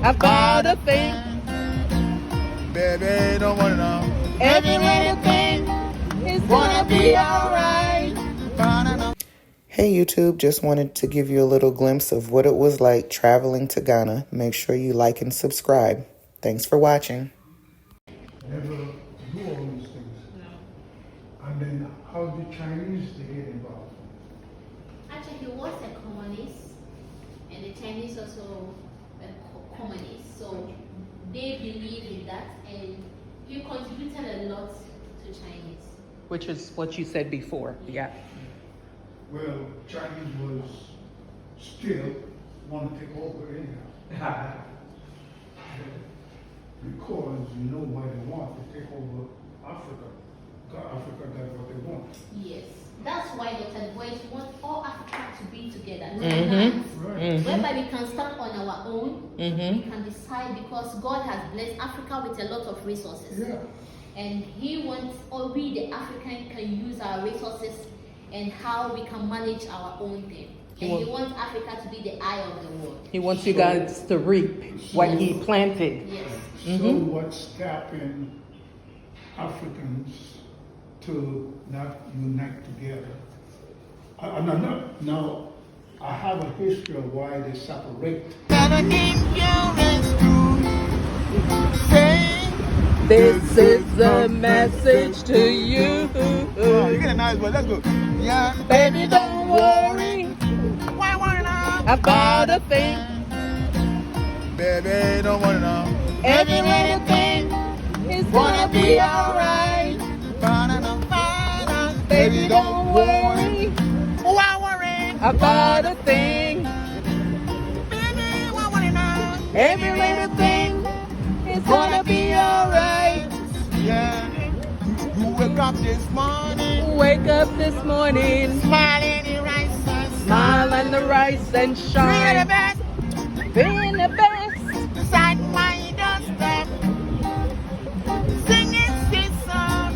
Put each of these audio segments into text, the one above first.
about a thing. Baby, don't wanna know. Every little thing is gonna be alright. Hey YouTube, just wanted to give you a little glimpse of what it was like traveling to Ghana. Make sure you like and subscribe. Thanks for watching. Never do all these things. And then how the Chinese they get involved? Actually, he was a communist, and the Chinese also a communist. So they believe in that, and he contributed a lot to Chinese. Which is what you said before, yeah. Well, Chinese was still want to take over anyhow. Because you know why they want to take over Africa. Because Africa got what they want. Yes, that's why Dr. Boyce wants all Africa to be together, not Right. whereby we can stand on our own, we can decide, because God has blessed Africa with a lot of resources. Yeah. And he wants, or we the African can use our resources and how we can manage our own thing. And he wants Africa to be the eye of the world. He wants you guys to reap what he planted. Yes. So what's stopping Africans to not unite together? Now, I have a history of why they separate. This is a message to you. You get a nice one. Let's go. Yeah, Baby, don't worry why wanna know? about a thing. Baby, don't wanna know. Every little thing is gonna be alright. Baby, don't worry Why worry? about a thing. Baby, why wanna know? Every little thing is gonna be alright. Yeah. You wake up this morning, Wake up this morning, smiling in rice and smile on the rise and Be the shine. best Being the best. beside my doorstep. Singing sweet song.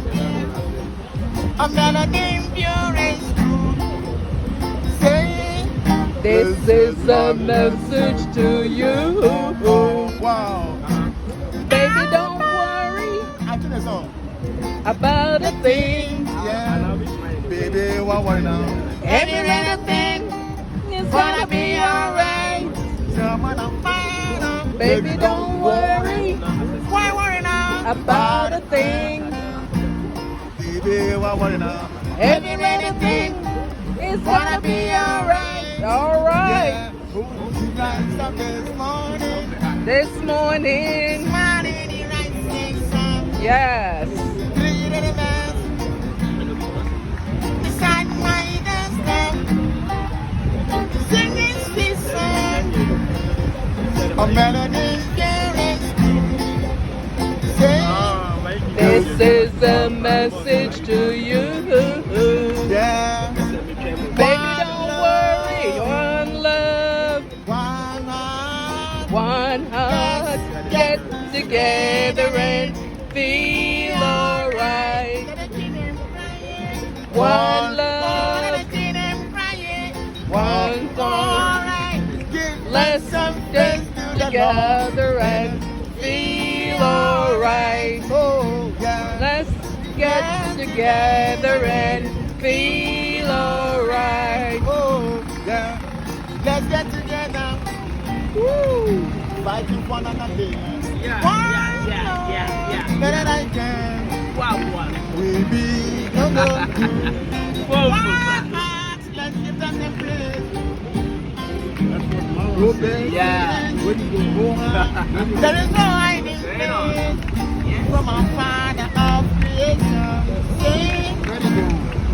A melody pure and true. Saying, This is a message to you. oh, wow. Baby, don't worry I tune the song. about a thing. Yeah. Baby, why worry now? Every little thing is gonna be alright. Someone on fire. Baby, don't worry Why worry now? about a thing. Baby, why worry now? Every little thing is gonna be alright. Alright. Yeah. Who rise up this morning? This morning, Smiling in rice and song. yes. Three little bells beside my doorstep, singing sweet song. A melody carries saying, This is a message to you. yeah. Baby, don't worry. One love, One heart, one heart. Get together and feel alright. One love, one thought. Let's get together and feel alright. Oh, yeah. Let's get together and feel alright. Oh, yeah. Let's get together. Woo. Fighting for another day. Yeah. Better I can. We be no good. One heart. Let's give them the place. Go back. Yeah. There is no hiding place from our Father of creation. Sing.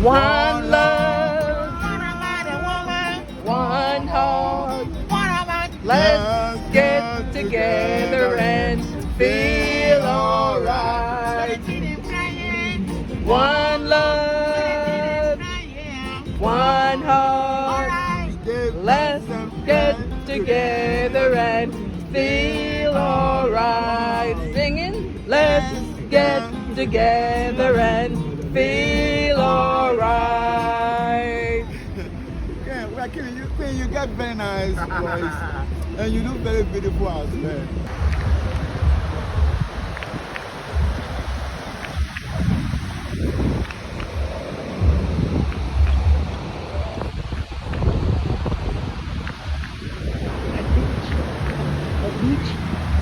One love, What about a woman? one heart. What about Let's get together and feel alright. One love, one heart. Let's get together and feel alright. Singing, let's get together and feel alright. Yeah, we're killing you. mean, you get very nice voice, and you look very beautiful as well.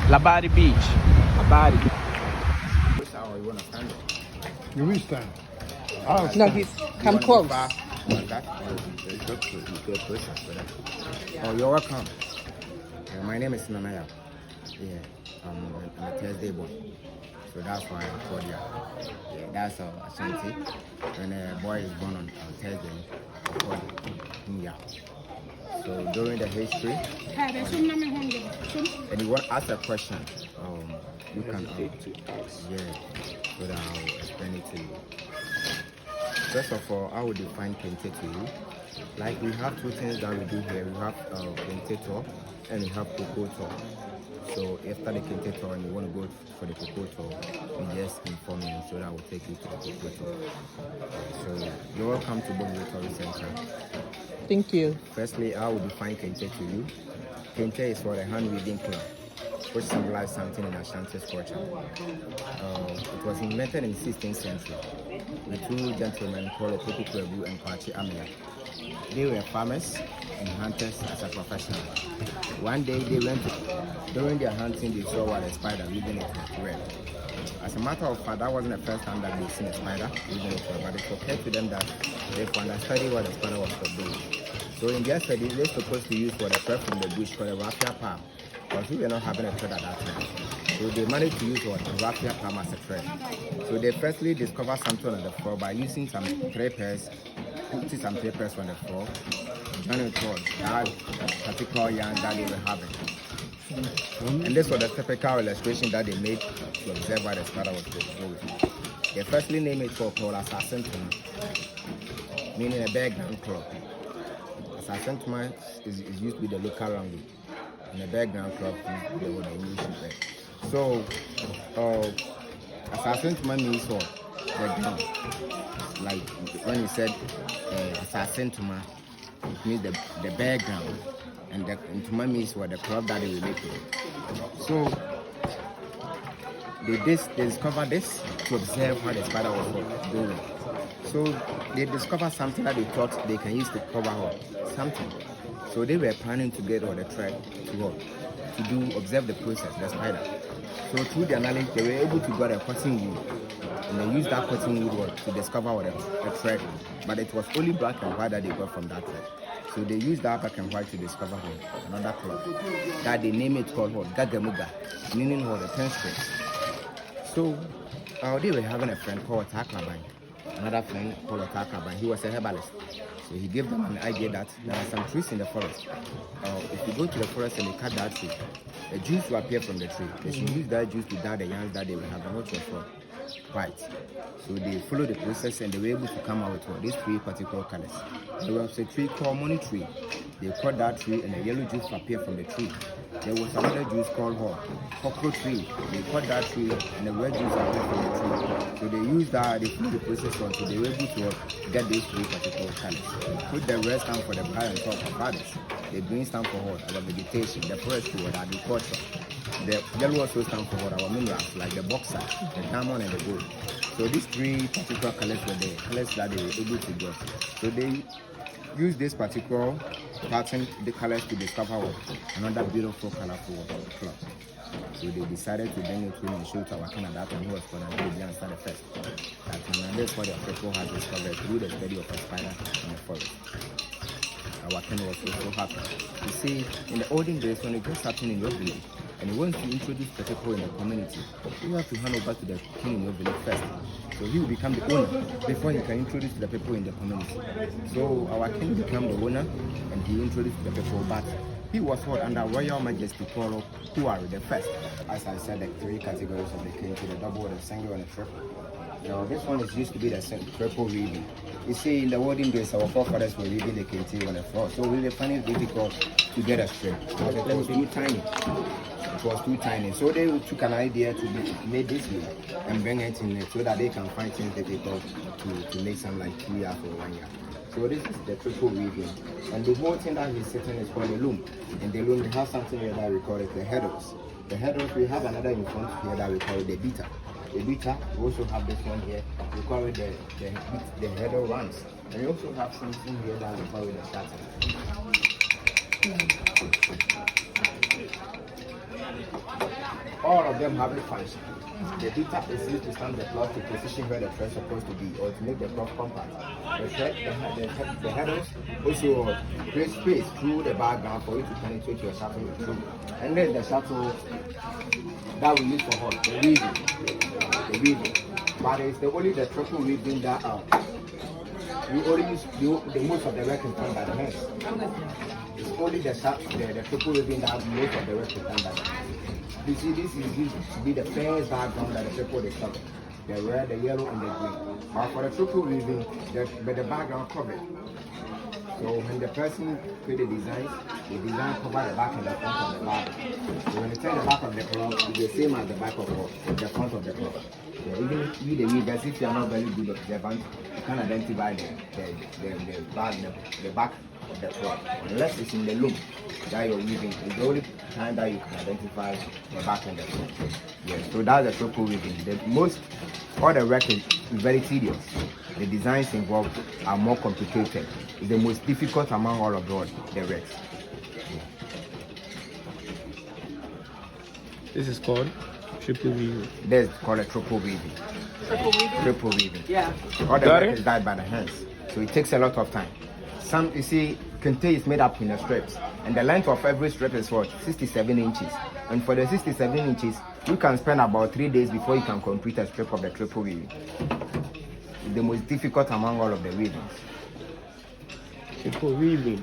Labari Beach. Labari. You will stand. No, he's come close. Oh, you're welcome. My name is Nanaya. Yeah, I'm a Thursday boy. So that's why I called you. Yeah, that's Ashanti. When a boy is born on Thursday, I called him. Yeah. So during the history, and you want to ask a question, you can yeah, so that I'll explain it to you. First of all, I will define Kente to you. Like we have two things that we do here. We have Kente tour and we have Cocoa tour. So after the Kente tour and you want to go for the Cocoa tour, you just inform me so that I will take you to the Cocoa tour. So you're welcome to Bobo Tourist Center. Thank you. Firstly, I will define Kente to you. Kente is for the hand-weaving club, which symbolizes something in Ashanti's culture. It was invented in the 16th century with two gentlemen called Opoku Kwebu and Kwachi Amia. They were farmers and hunters as a professional. One day they went during their hunting, they saw a spider weaving it with thread. As a matter of fact, that wasn't the first time that they've seen a spider weaving it, but it occurred to them that they could study what the spider was doing. So in their study, they're supposed to use for the thread from the bush for the raffia palm, because we were not having a thread at that time. So they managed to use what the raffia palm as a thread. So they firstly discovered something on the floor by using some papers, putting some papers on the floor, joining it that particular yarn that they were having. And this was the typical illustration that they made to observe what the spider was doing. They firstly named it called Assassin Tuma, meaning a background club. Assassin Tuma is used to be the local language, and the background club is the English word. So, Assassin Tuma means what? Background. Like when you said Assassin Tuma, it means the background. And Tuma means what? The club that they relate to. So they discovered this to observe how the spider was doing. So they discovered something that they thought they can use to cover something. So they were planning to get the thread to observe the process, the spider. So through their knowledge, they were able to get a cotton wool, and they used that cotton wool to discover the thread. But it was only black and white that they got from that thread. So they used that black and white to discover another club that they name it called Gagamuga, meaning the 10 strings. So they were having a friend called Taklaban, another friend called Taklaban. He was a herbalist. So he gave them an idea that there are some trees in the forest. If you go to the forest and you cut that tree, a juice will appear from the tree. They should use that juice to dye the yarns that they will have, which was white. So they followed the process and they were able to come out with these three particular colors. There was a tree called money tree. They cut that tree and a yellow juice appeared from the tree. There was another juice called cockroach tree. They cut that tree and the red juice appeared from the tree. So they used that, they followed the process on, so they were able to get these three particular colors. Put the red stand for the blood and top of others. The green stand for our vegetation, the forestry or the agriculture. The yellow also stand for our minerals like the bauxite, the diamond and the gold. So these three particular colors were the colors that they were able to get. So they use this particular pattern, the colors, to discover another beautiful, colorful club. So they decided to bring it in and show to our Canada and who was going to be the answer first. And that's what the people has discovered through the study of a spider in the forest. Our Ken was so happy. You see, in the olden days, when it goes something in your village, and you want to introduce the people in the community, you have to hand over to the king in your village first. So he will become the owner before he can introduce the people in the community. So our king became the owner and he introduced the people, but he was held under Royal Majesty called Kuari the first. As I said, the three categories of the king, the double, the single, and the triple. Now this one is used to be the triple weaving. You see, in the olden days, our forefathers were weaving the kente on the floor, so we were finding it difficult to get a straight because it was too tiny. It was too tiny, so they took an idea to make this way and bring it in so that they can find things difficult to make some like 2 years or 1 year. So So this is the triple weaving. And the whole thing that he's sitting is called a loom. In the loom we have something here that we call it the headers. The headers, we have another in front here that we call it the beater. The beater, we also have this one here, we call it the header runs. And we also have something here that we call it the starter. All of them have a function. The beater is used to stamp the cloth to position where the thread is supposed to be or to make the cloth compact. The headers also create space through the background for you to penetrate your shuttle through. And then the shuttle that we use for hot, the weaving. But it's only the triple weaving that we only use the most of the work is done by the hands. It's only the triple weaving that most of the work is done by the hands. You see, this is used to be the first background that the people discover. The red, the yellow, and the green. But for the triple weaving, the background covered. So when the person create the design cover the back and the front of the back. So when you turn the back of the cloth, it's the same as the back of the front of the cloth. So even with the weavers, if you are not very good at the band, you can identify the back of the cloth. Unless it's in the loom that you're weaving, it's the only time that you can identify the back and the front. Yes, so that's the triple weaving. All the work is very tedious. The designs involved are more complicated. It's the most difficult among all of the works. This is called triple weaving. That's called a triple weaving. Triple weaving. Yeah. All the work is done by the hands, so it takes a lot of time. Some, you see, kente is made up in the strips, and the length of every strip is 67 inches. And for the 67 inches, you can spend about 3 days before you can complete a strip of the triple weaving. It's the most difficult among all of the weavings. Triple weaving.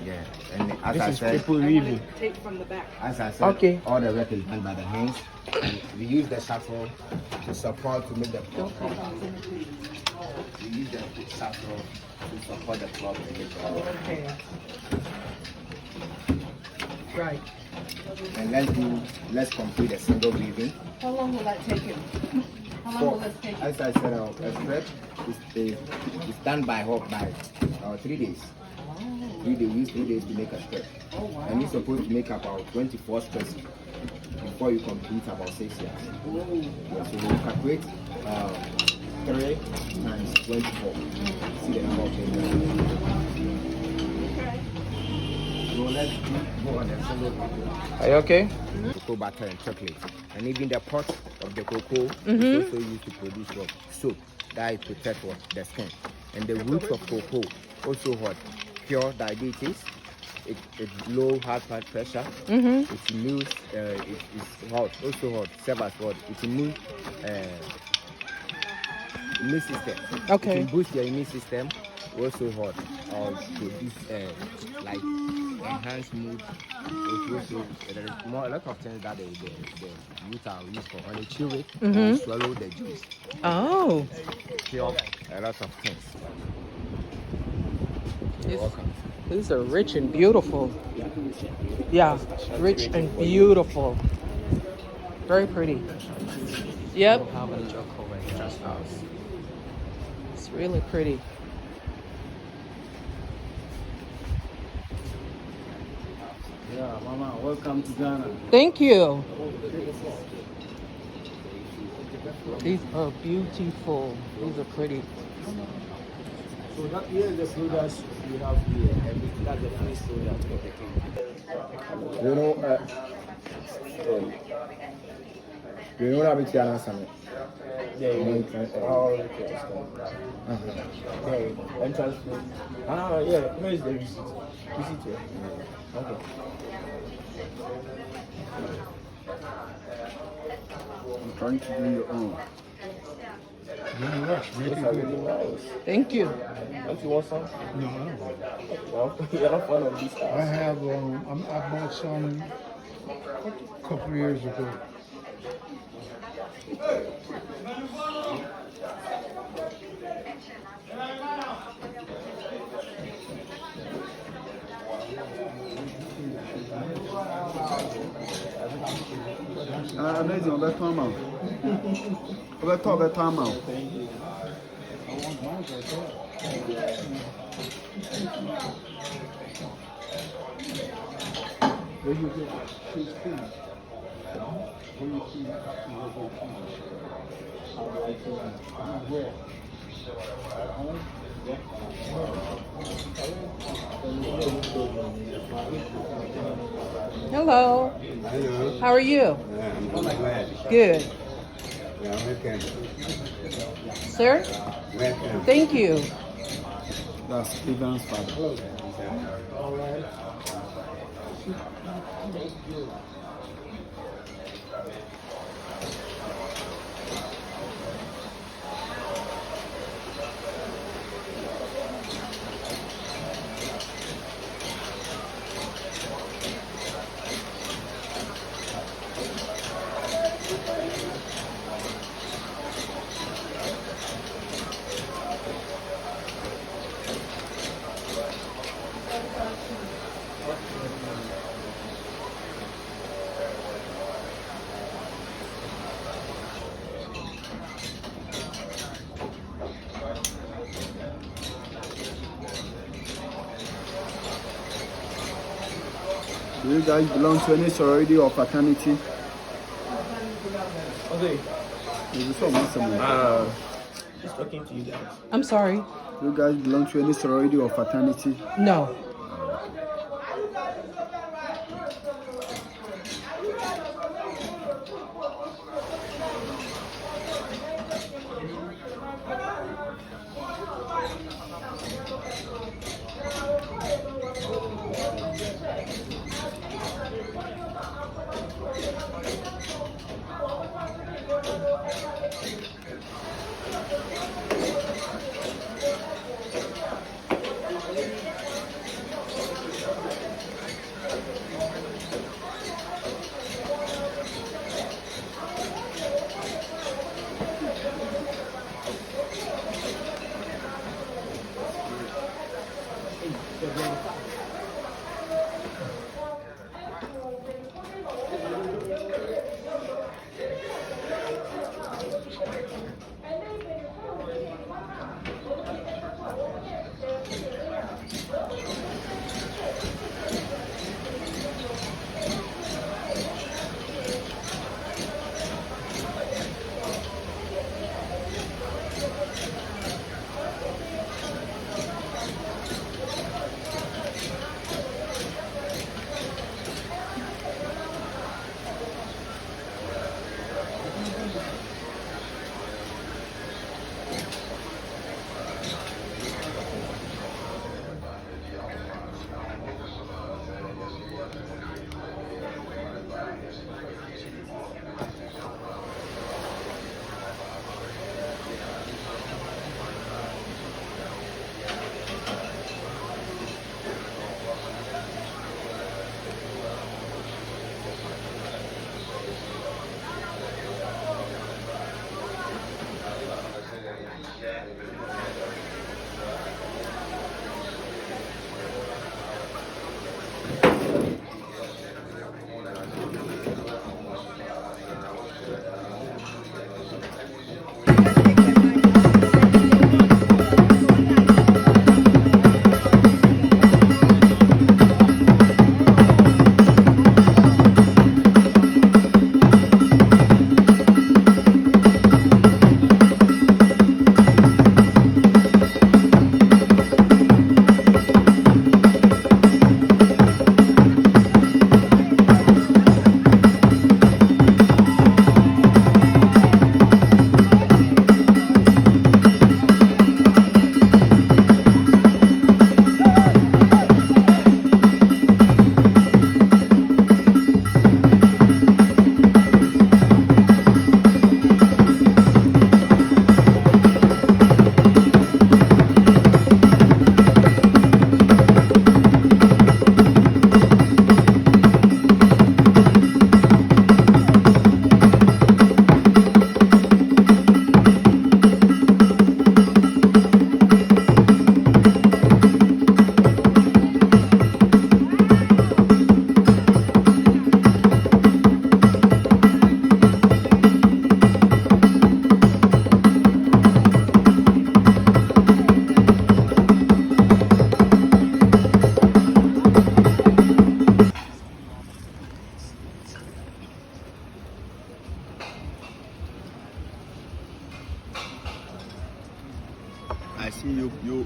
Yeah, and as This I is said, triple weaving. Take from the back. as I said, Okay. all the work is done by the hands. And we use the shuttle to support to make the cloth compact. We use the shuttle to support the cloth to make the cloth. Okay. Right. And let's complete a single weaving. How long will that take him? How long will this take him? As I said, a strip is done by 3 days. 3 days, use 3 days to make a strip. Oh, wow. And you're supposed to make about 24 strips before you complete about 6 years. Yeah, so we calculate 3 times 24. See the number of days. So let's go on the single weaving. Are you okay? Cocoa butter and chocolate, and even the pot of the cocoa is also used to produce what? Soap that it protects what? The skin. And the roots of cocoa also what? Cure diabetes. It's low heart pressure. It's immune. It's hot. Also hot. Serve as what? It's immune system. Okay. It can boost your immune system. Also hot. Or produce like enhanced mood. Also, there is a lot of things that the youth are used for. When they chew it, they swallow the juice. Oh. Cure a lot of things. You're welcome. These are rich and beautiful. Yeah, rich and beautiful. Very pretty. Yep. It's really pretty. Yeah, Mama, welcome to Ghana. Thank you. These are beautiful. These are pretty. So that here is the products we have here. And that's the first product for the king. You know that we can answer me. Yeah, you need all the kids. Okay, entrance fee. Yeah, where is the receipt? Receipt here. Okay. I'm trying to do your own. Really rush, really Those are good. really nice. Thank you. Don't you want some? No, I don't. Well, you're not fond of these I styles. have, I bought some a couple of years ago. Amazing, over time out. Over time out. Where you get cheap food? Where you see local food? Where? At home? Hello. Hello. How are you? I'm glad. Good. Yeah, welcome. Sir? Welcome. Thank you. That's Stephen's father. Do you guys belong to any sorority or fraternity? Okay. Just talking to you guys. I'm sorry. Do you guys belong to any sorority or fraternity? No.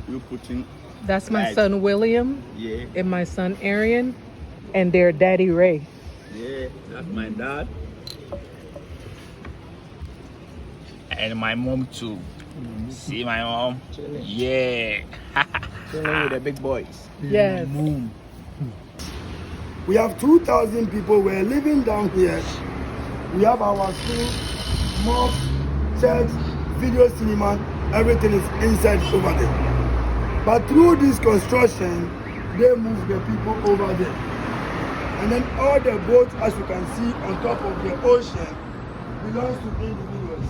you putting. That's my Right. son William Yeah, and my son Arian and their daddy Ray. yeah, that's my dad. And my mom too. See my mom? Yeah. Chilling with the big boys. Yes. We have 2,000 people. We're living down here. We have our school, mosque, church, video cinema. Everything is inside over there. But through this construction, they move the people over there. And then all the boats, as you can see, on top of the ocean, belongs to individuals.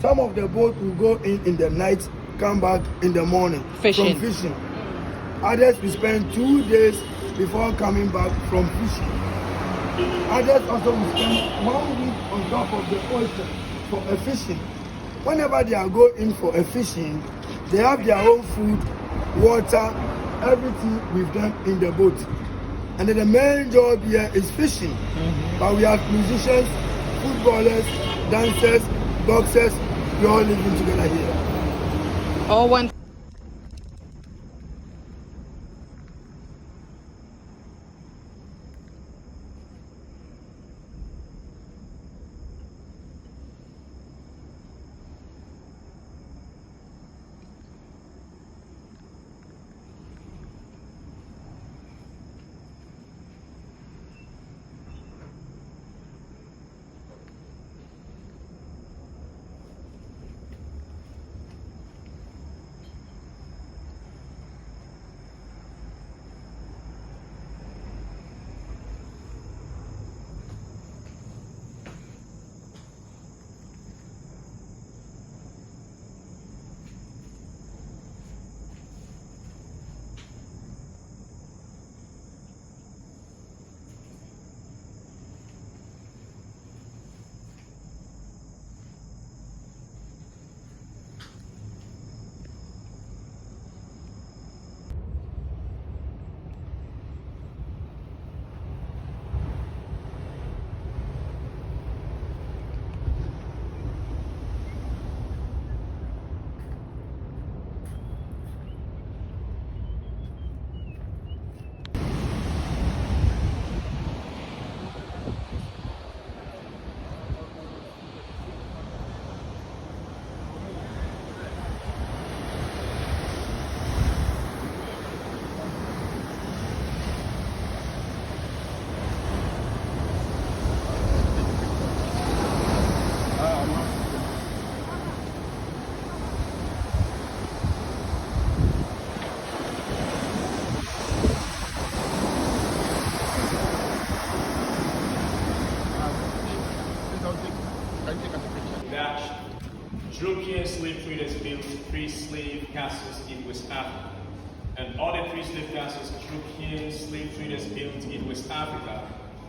Some of the boats will go in the night, come back in the morning Fishing. from fishing. Others will spend 2 days before coming back from fishing. Others also will spend 1 week on top of the ocean for a fishing. Whenever they are going for a fishing, they have their own food, water, everything with them in the boat. And then the main job here is fishing. But we have musicians, footballers, dancers, boxers, we all living together here. All one. European slave traders built 3 slave castles in West Africa. And all the 3 slave castles European slave traders built in West Africa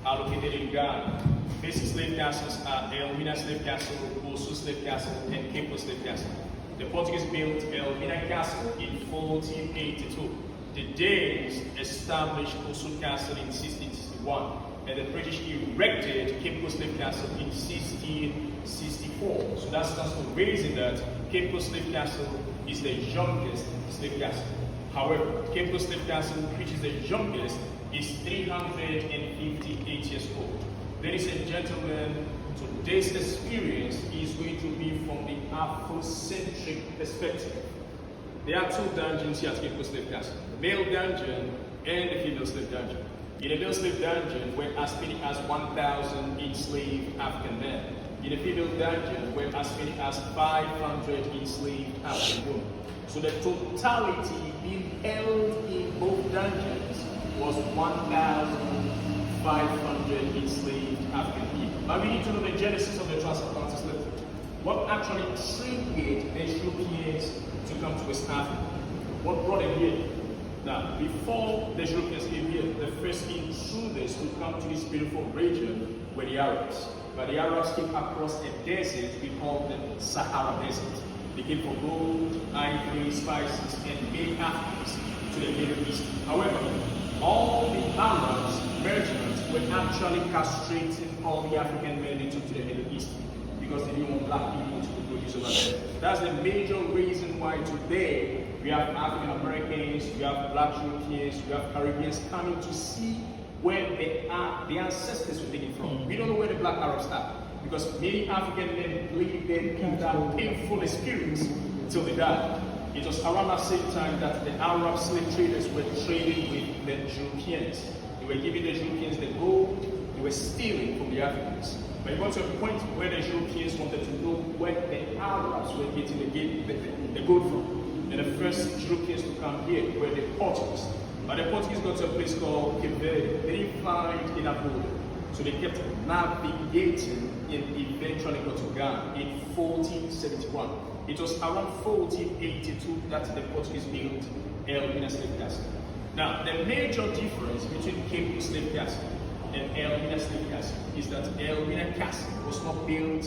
are located in Ghana. Basic slave castles are Elmina Slave Castle, Osu Slave Castle, and Cape Coast Slave Castle. The Portuguese built Elmina Castle in 1482. The Danes established Osu Castle in 1661, and the British erected Cape Coast Slave Castle in 1664. So that stands for raising that Cape Coast Slave Castle is the youngest slave castle. However, Cape Coast Slave Castle, which is the youngest, is 358 years old. Ladies and gentlemen, today's experience is going to be from the Afrocentric perspective. There are 2 dungeons here at Cape Coast Slave Castle, the male dungeon and the female slave dungeon. In the male slave dungeon were as many as 1,000 enslaved African men. In the female dungeon were as many as 500 enslaved African women. So the totality being held in both dungeons was 1,500 enslaved African people. Now we need to know the genesis of the transatlantic slave trade. What actually triggered the Europeans to come to West Africa? What brought them here? Now, before the Europeans came here, the first intruders who come to this beautiful region were the Arabs. But the Arabs came across a desert we call the Sahara Desert. They came for gold, ivory, spices, and many Africans to the Middle East. However, all the Arabs, merchants, were actually castrating all the African men they took to the Middle East because they didn't want black people to produce over there. That's the major reason why today We have African Americans, we have Black Europeans, we have Caribbeans coming to see where the ancestors were taken from. We don't know where the Black Arabs are, because many African men believe them in that painful experience till they died. It was around that same time that the Arab slave traders were trading with the Europeans. They were giving the Europeans the gold, they were stealing from the Africans. But it got to a point where the Europeans wanted to know where the Arabs were getting the gold from. And the first Europeans to come here were the Portuguese. But the Portuguese got to a place called Cape Verde. They didn't find enough gold. So they kept navigating and eventually got to Ghana in 1471. It was around 1482 that the Portuguese built Elmina Slave Castle. Now, the major difference between Cape Coast Slave Castle and Elmina Slave Castle is that Elmina Castle was not built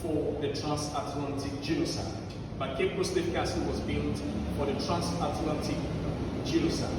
for the transatlantic genocide, but Cape Coast Slave Castle was built for the transatlantic genocide.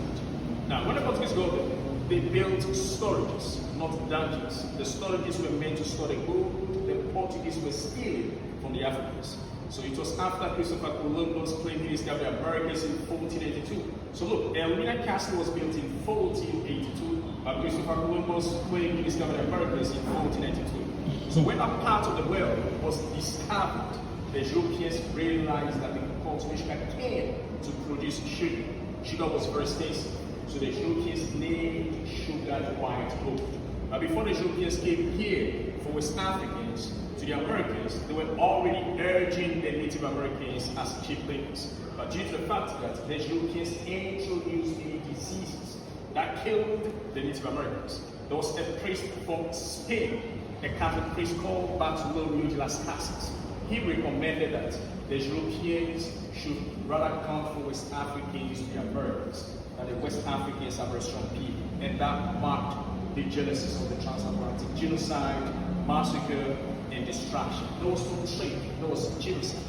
Now, when the Portuguese got there, they built storages, not dungeons. The storages were meant to store the gold the Portuguese were stealing from the Africans. So it was after Christopher Columbus claimed he discovered the Americas in 1482. So look, Elmina Castle was built in 1482, but Christopher Columbus claimed he discovered the Americas in 1492. So when that part of the world was discovered, the Europeans realized that they could cultivate sugar cane to produce sugar. Sugar was very expensive. So the Europeans named sugar white gold. But before the Europeans came here for West Africans to the Americans, they were already urging the Native Americans as cheap labors. But due to the fact that the Europeans introduced many diseases that killed the Native Americans, there was a priest from Spain, a Catholic priest called Bartolomeo de las Casas. He recommended that the Europeans should rather come for West Africans to the Americans, that the West Africans are very strong people. And that marked the genesis of the transatlantic genocide, massacre, and destruction. There was no trade, there was genocide,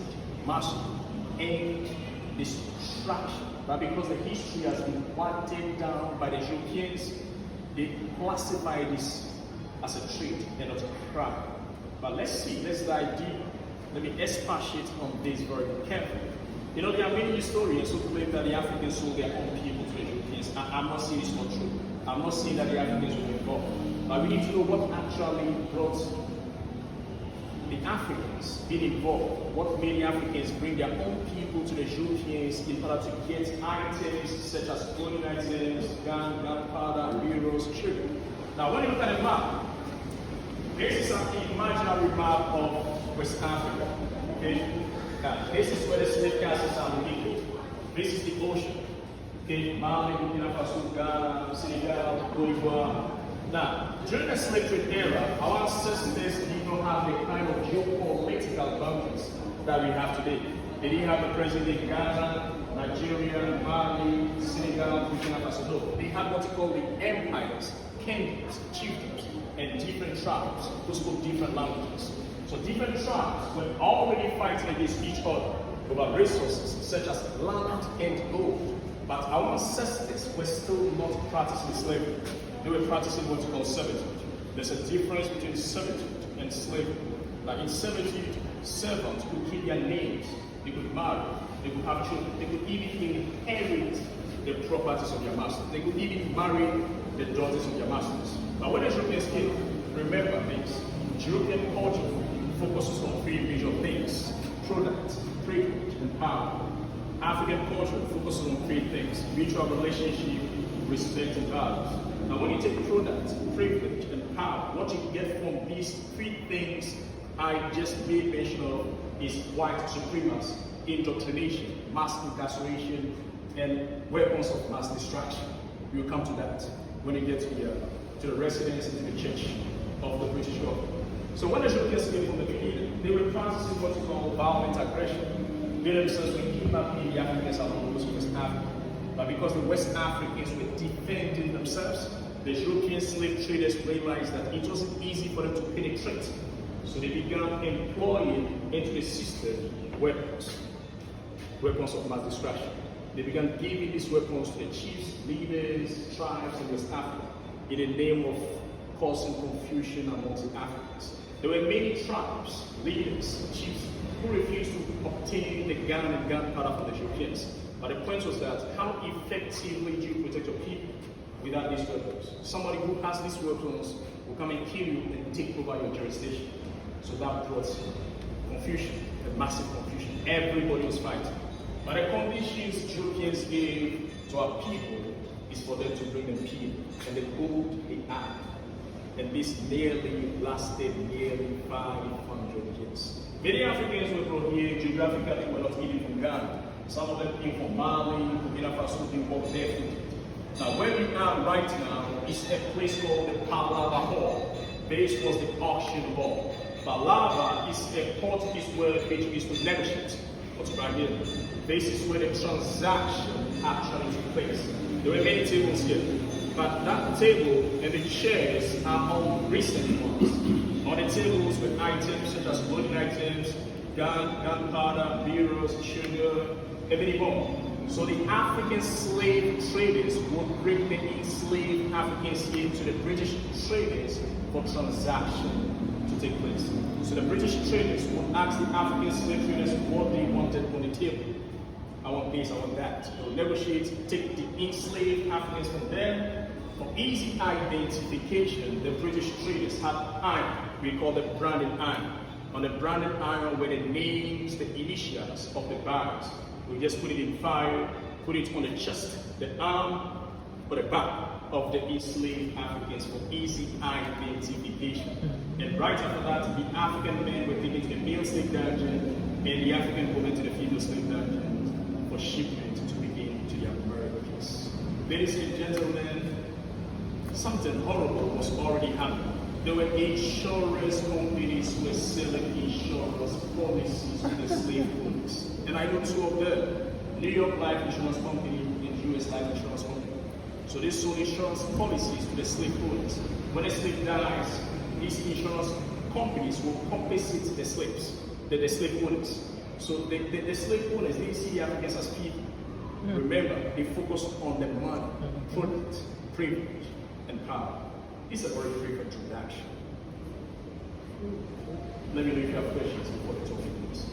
massacre, and destruction. But because the history has been watered down by the Europeans, they classify this as a trade and not a crime. But let's dive deep. Let me expatiate on this very carefully. You know, there are many historians who claim that the Africans sold their own people to the Europeans. I'm not saying it's not true. I'm not saying that the Africans were involved. But we need to know what actually brought the Africans being involved. What made the Africans bring their own people to the Europeans in order to get items such as clothing items, gunpowder, bureaus, sugar. Now, when you look at the map, this is an imaginary map of West Africa. Okay? Now, this is where the slave castles are located. This is the ocean. Okay, Mali, Burkina Faso, Ghana, Senegal, Cote d'Ivoire. Now, during the slave trade era, our ancestors did not have the kind of geopolitical boundaries that we have today. They didn't have the present day Ghana, Nigeria, Mali, Senegal, Burkina Faso. No, they had what you call the empires, kingdoms, chiefdoms, and different tribes who spoke different languages. So different tribes were already fighting against each other over resources such as land and gold. But our ancestors were still not practicing slavery. They were practicing what we call servitude. There's a difference between servitude and slavery. Like in servitude, servants could keep their names, they could marry, they could have children, they could even inherit the properties of their masters. They could even marry the daughters of their masters. But when the Europeans came, remember this, European culture focuses on three major things: product, privilege, and power. African culture focuses on three things: mutual relationship, respect, and values. Now, when you take product, privilege, and power, what you get from these three things I just made mention of is white supremacy, indoctrination, mass incarceration, and weapons of mass destruction. We'll come to that when you get to the residence and to the church of the British government. So when the Europeans came from the beginning, they were practicing what you call violent aggression. They themselves were kidnapping the Africans along the West Africa. But because the West Africans were defending themselves, the European slave traders realized that it wasn't easy for them to penetrate. So they began employing into the system weapons of mass destruction. They began giving these weapons to the chiefs, leaders, tribes in West Africa in the name of causing confusion amongst the Africans. There were many tribes, leaders, chiefs who refused to obtain the gun and gunpowder from the Europeans. But the point was that how effectively do you protect your people without these weapons? Somebody who has these weapons will come and kill you and take over your jurisdiction. So that brought confusion, a massive confusion. Everybody was fighting. But the conditions Europeans gave to our people is for them to bring them peace. And they owed the act. And this nearly lasted nearly 500 years. Many Africans were brought here geographically, were not even from Ghana. Some of them came from Mali, Burkina Faso, they walked there. Now, where we are right now is a place called the Palava Hall. This was the auction hall. Palava is a Portuguese word which means to negotiate, or to bargain. This is where the transaction actually took place. There were many tables here, but that table and the chairs are all recent ones. On the tables were items such as clothing items, gunpowder, beers, sugar, and many more. So the African slave traders would bring the enslaved Africans here to the British traders for transaction to take place. So the British traders would ask the African slave traders what they wanted on the table. I want this, I want that. They would negotiate, take the enslaved Africans from them. For easy identification, the British traders had iron. We call it branded iron. On the branded iron were the names, the initials of the buyers. We just put it in fire, put it on the chest, the arm, or the back of the enslaved Africans for easy identification. And right after that, the African men were taken to the male slave dungeon, and the African women to the female slave dungeon for shipment to begin to the Americas. Ladies and gentlemen, something horrible was already happening. There were insurance companies who were selling insurance policies to the slave owners. And I know two of them, New York Life Insurance Company and US Life Insurance Company. So they sold insurance policies to the slave owners. When a slave dies, these insurance companies will compensate the slaves, the slave owners. So the slave owners, they see the Africans as people. Remember, they focus on the money, product, privilege, and power. It's a very frequent transaction. Let me know if you have questions before the topic is.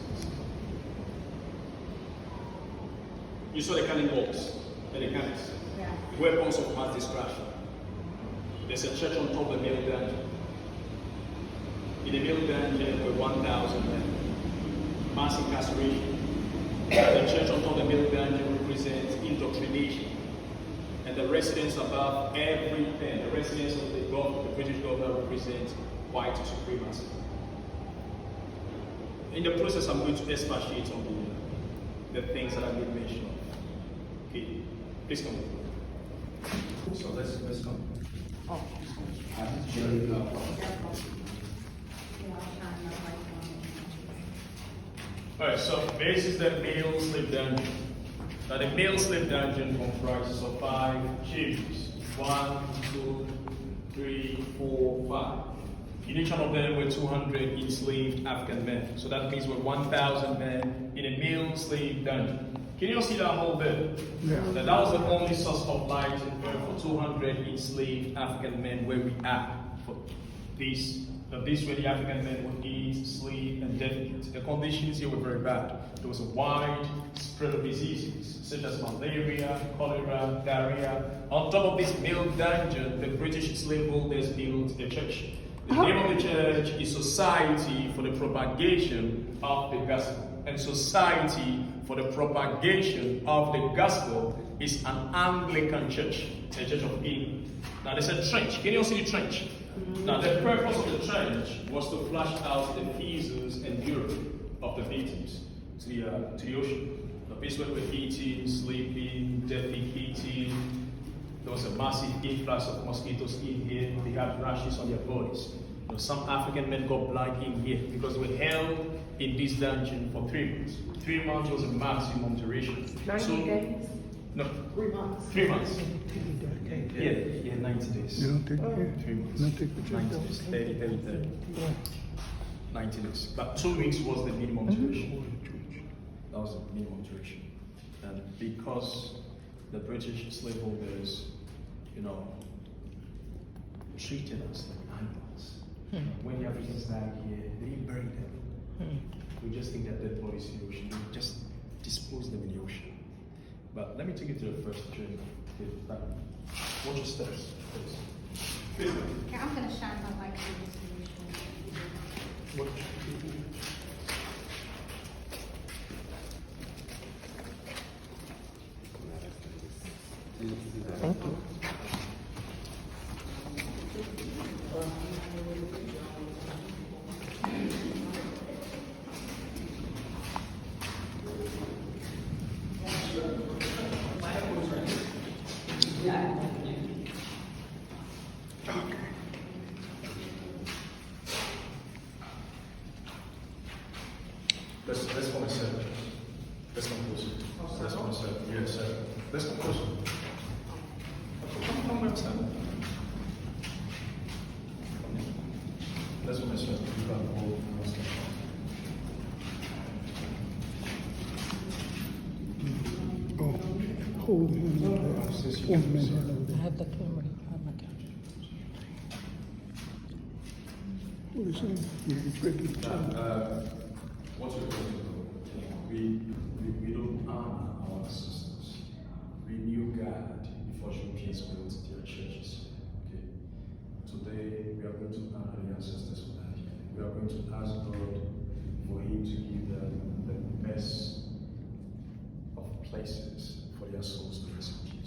You saw the cannonballs and the cannons. Yeah. Weapons of mass destruction. There's a church on top of the male dungeon. In the male dungeon were 1,000 men. Mass incarceration. The church on top of the male dungeon represents indoctrination. And the residents above everything, the residents of the British government represent white supremacy. In the process, I'm going to expatiate on the things that I've been mentioned. Okay, please come. So let's come. Oh. Alright, so this is the male slave dungeon. Now the male slave dungeon comprises of 5 chambers. 1, 2, 3, 4, 5. In each one of them were 200 enslaved African men. So that means we're 1,000 men in a male slave dungeon. Can you all see that hole there? Yeah. That was the only source of light in earth for 200 enslaved African men where we are. For this way the African men would eat, sleep, and defecate. The conditions here were very bad. There was a wide spread of diseases such as malaria, cholera, diarrhea. On top of this male dungeon, the British slaveholders built a church. The name of the church is Society for the Propagation of the Gospel. And Society for the Propagation of the Gospel is an Anglican church, a church of England. Now there's a trench. Can you all see the trench? Now the purpose of the trench was to flush out the feces and urine of the victims to the ocean. The place where we were eating, sleeping, defecating. There was a massive influx of mosquitoes in here. They had rashes on their bodies. You know, some African men got blind in here because they were held in this dungeon for 3 months. 3 months was a maximum duration. 90 days? No. 3 months. 3 months. Yeah, 90 days. You don't take care. 3 months. 90 days. 30. 90 days. But 2 weeks was the minimum duration. That was the minimum duration. And because the British slaveholders, treated us like animals. When the Africans died here, they didn't bury them. We just think that dead bodies in the ocean. We just dispose them in the ocean. But let me take you to the first journey. Okay, now, watch your steps, please. Okay, I'm gonna shine my light on this Watch. Thank you. Let's come and set. Let's come closer. Let's come and set. Yes, sir. Let's come closer. Come on, sir. Let's come and set. You can hold. Hold I have the camera. I have my camera. What is it? It's ready to turn. What we're going to do, we don't honor our ancestors. We knew God before Europeans built their churches. Okay. Today we are going to honor the ancestors of that. We are going to ask God for Him to give them the best of places for their souls to rest in peace.